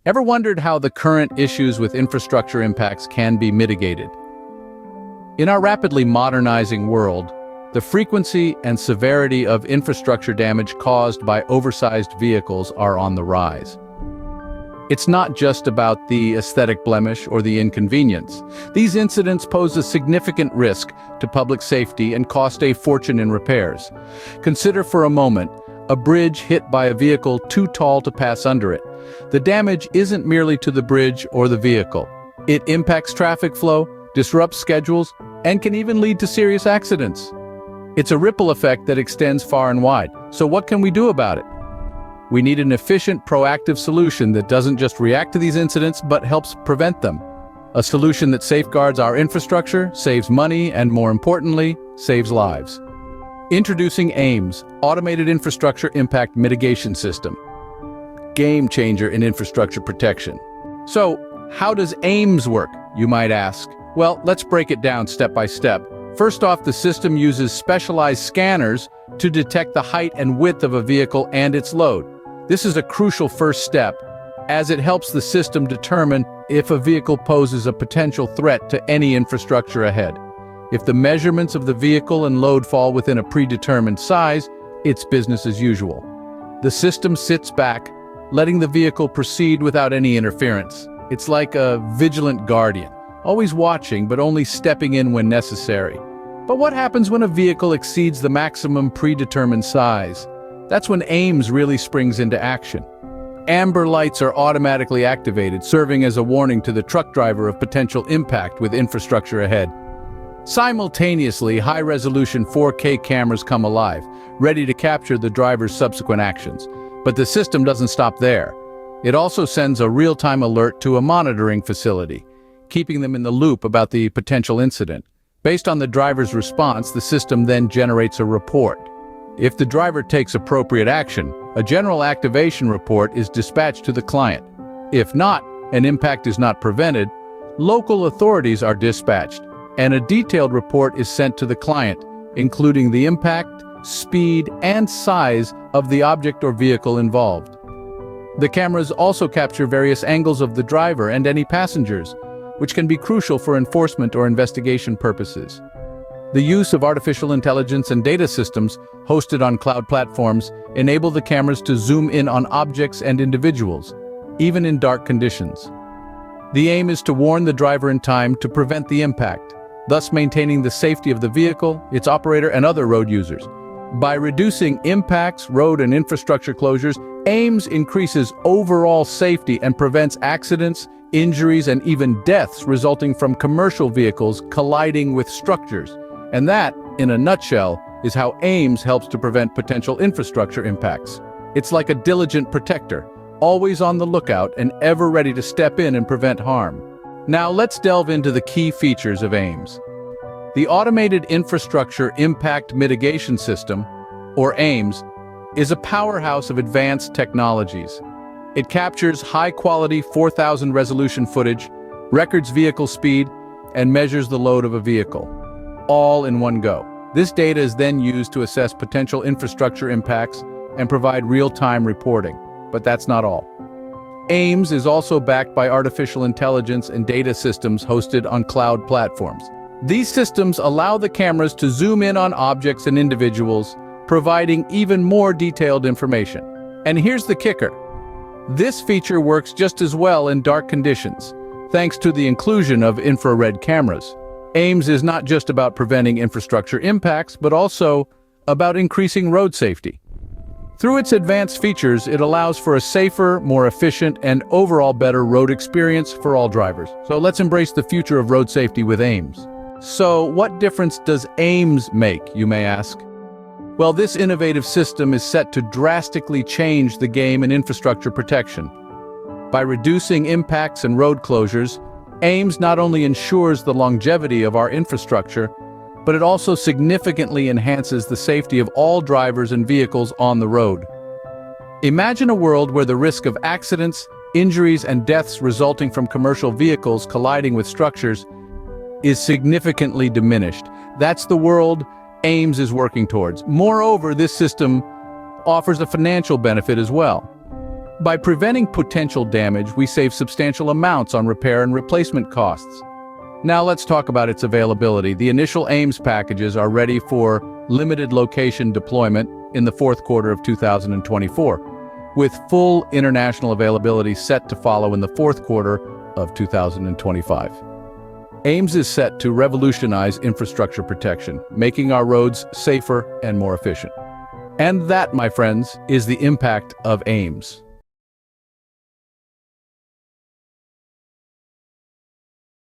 Ever wondered how the current issues with infrastructure impacts can be mitigated? In our rapidly modernizing world, the frequency and severity of infrastructure damage caused by oversized vehicles are on the rise. It's not just about the aesthetic blemish or the inconvenience. These incidents pose a significant risk to public safety and cost a fortune in repairs. Consider for a moment a bridge hit by a vehicle too tall to pass under it. The damage isn't merely to the bridge or the vehicle. It impacts traffic flow, disrupts schedules, and can even lead to serious accidents. It's a ripple effect that extends far and wide. So what can we do about it? We need an efficient, proactive solution that doesn't just react to these incidents, but helps prevent them. A solution that safeguards our infrastructure, saves money, and more importantly, saves lives. Introducing AIMS, Automated Infrastructure Impact Mitigation System. Game changer in infrastructure protection. So, how does AIMS work, you might ask? Well, let's break it down step by step. First off, the system uses specialized scanners to detect the height and width of a vehicle and its load. This is a crucial first step, as it helps the system determine if a vehicle poses a potential threat to any infrastructure ahead. If the measurements of the vehicle and load fall within a predetermined size, it's business as usual. The system sits back, letting the vehicle proceed without any interference. It's like a vigilant guardian, always watching but only stepping in when necessary. But what happens when a vehicle exceeds the maximum predetermined size? That's when AIMS really springs into action. Amber lights are automatically activated, serving as a warning to the truck driver of potential impact with infrastructure ahead. Simultaneously, high-resolution 4K cameras come alive, ready to capture the driver's subsequent actions. But the system doesn't stop there. It also sends a real-time alert to a monitoring facility, keeping them in the loop about the potential incident. Based on the driver's response, the system then generates a report. If the driver takes appropriate action, a general activation report is dispatched to the client. If not, an impact is not prevented, local authorities are dispatched, and a detailed report is sent to the client, including the impact, speed, and size of the object or vehicle involved. The cameras also capture various angles of the driver and any passengers, which can be crucial for enforcement or investigation purposes. The use of artificial intelligence and data systems hosted on cloud platforms enable the cameras to zoom in on objects and individuals, even in dark conditions. The aim is to warn the driver in time to prevent the impact, thus maintaining the safety of the vehicle, its operator, and other road users. By reducing impacts, road and infrastructure closures, AIMS increases overall safety and prevents accidents, injuries, and even deaths resulting from commercial vehicles colliding with structures. And that, in a nutshell, is how AIMS helps to prevent potential infrastructure impacts. It's like a diligent protector, always on the lookout and ever ready to step in and prevent harm. Now let's delve into the key features of AIMS. The Automated Infrastructure Impact Mitigation System, or AIMS, is a powerhouse of advanced technologies. It captures high-quality 4,000 resolution footage, records vehicle speed, and measures the load of a vehicle, all in one go. This data is then used to assess potential infrastructure impacts and provide real-time reporting. But that's not all. AIMS is also backed by artificial intelligence and data systems hosted on cloud platforms. These systems allow the cameras to zoom in on objects and individuals, providing even more detailed information. And here's the kicker. This feature works just as well in dark conditions, thanks to the inclusion of infrared cameras. AIMS is not just about preventing infrastructure impacts, but also about increasing road safety. Through its advanced features, it allows for a safer, more efficient, and overall better road experience for all drivers. So let's embrace the future of road safety with AIMS. So what difference does AIMS make, you may ask? Well, this innovative system is set to drastically change the game in infrastructure protection. By reducing impacts and road closures, AIMS not only ensures the longevity of our infrastructure, but it also significantly enhances the safety of all drivers and vehicles on the road. Imagine a world where the risk of accidents, injuries, and deaths resulting from commercial vehicles colliding with structures is significantly diminished. That's the world AIMS is working towards. Moreover, this system offers a financial benefit as well. By preventing potential damage, we save substantial amounts on repair and replacement costs. Now let's talk about its availability. The initial AIMS packages are ready for limited location deployment in the fourth quarter of 2024, with full international availability set to follow in the fourth quarter of 2025. AIMS is set to revolutionize infrastructure protection, making our roads safer and more efficient. And that, my friends, is the impact of AIMS.